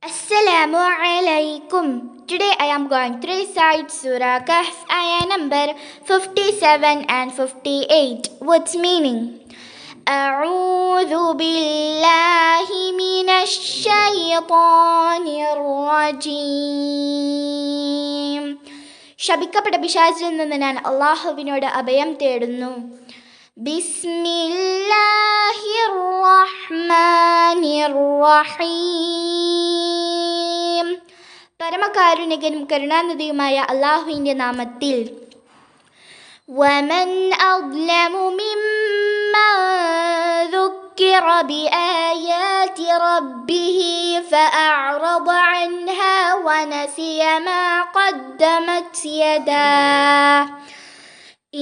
Assalamu alaikum. Today I am going to recite Surah Kahf, ayah number 57 and 58. What's meaning? أعوذ بالله من الشيطان الرجيم. ശപിക്കപ്പെട്ട പിശാചിൽ നിന്ന് ഞാൻ അള്ളാഹുവിനോട് അഭയം തേടുന്നു. ബിസ്മില്ലാഹിർ റഹ്മാനിർ റഹീം. പരമകാരുണികനും കരുണാനിധിയുമായ അള്ളാഹുവിൻ്റെ നാമത്തിൽ. വമൻ അദ്ലമു മിമ്മൻ ذُكِّرَ بِآيَاتِ رَبِّهِ فَأَعْرَضَ عَنْهَا وَنَسِيَ مَا قَدَّمَتْ يَدَاهُ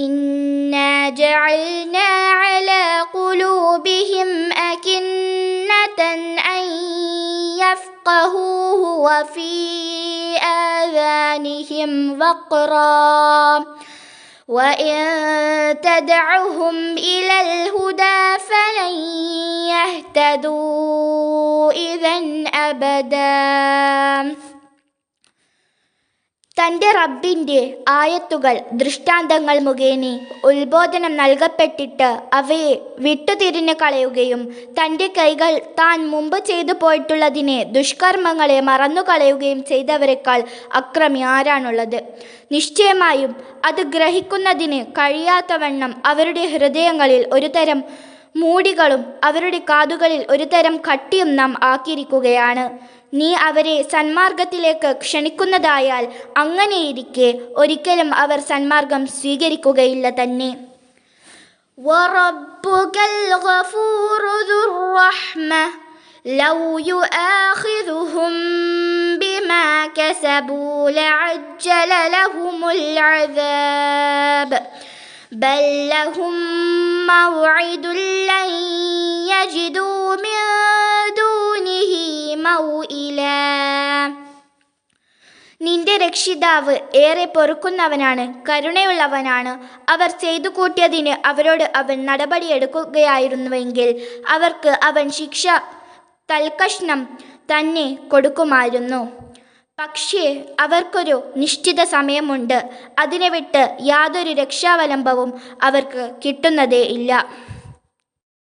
إِنَّا جَعَلْنَا عَلَى قُلُوبِهِمْ أَكِنَّةً أَن يَفْقَهُوهُ وَفِي آذَانِهِمْ وَقْرًا وَإِن تَدْعُهُمْ إِلَى الْهُدَى فَلَن يَهْتَدُوا إِذًا أَبَدًا. തൻ്റെ റബ്ബിൻ്റെ ആയത്തുകൾ ദൃഷ്ടാന്തങ്ങൾ മുഖേന ഉത്ബോധനം നൽകപ്പെട്ടിട്ട് അവയെ വിട്ടുതിരിഞ്ഞു കളയുകയും തൻ്റെ കൈകൾ താൻ മുമ്പ് ചെയ്തു പോയിട്ടുള്ളതിനെ ദുഷ്കർമ്മങ്ങളെ മറന്നുകളയുകയും ചെയ്തവരെക്കാൾ അക്രമി ആരാണുള്ളത്? നിശ്ചയമായും അത് ഗ്രഹിക്കുന്നതിന് കഴിയാത്തവണ്ണം അവരുടെ ഹൃദയങ്ങളിൽ ഒരു തരം മൂടികളും അവരുടെ കാതുകളിൽ ഒരു തരം കട്ടിയും നാം ആക്കിയിരിക്കുകയാണ്. നീ അവരെ സന്മാർഗത്തിലേക്ക് ക്ഷണിക്കുന്നതായാൽ അങ്ങനെയിരിക്കെ ഒരിക്കലും അവർ സന്മാർഗം സ്വീകരിക്കുകയില്ല തന്നെ. വറബ്ബുകൽ ഗഫൂറു ദുർ റഹ്മ ലൗ യുആഖിദുഹും ബിമാ കസബൂ ലഅജ്ജല ലഹുമുൽ അദാബ് ബൽ ലഹും മൗഇദുൻ ലൻ യജിദൂ മിൻ ദൂനിഹി മൗഇലാ. നിന്റെ രക്ഷിതാവ് ഏറെ പൊറുക്കുന്നവനാണ്, കരുണയുള്ളവനാണ്. അവർ ചെയ്തു കൂട്ടിയതിന് അവരോട് അവൻ നടപടിയെടുക്കുകയായിരുന്നുവെങ്കിൽ അവർക്ക് അവൻ ശിക്ഷ തൽക്കഷ്ണം തന്നെ കൊടുക്കുമായിരുന്നു. പക്ഷേ അവർക്കൊരു നിശ്ചിത സമയമുണ്ട്. അതിനെ വിട്ട് യാതൊരു രക്ഷാവലംബവും അവർക്ക് കിട്ടുന്നതേ ഇല്ല.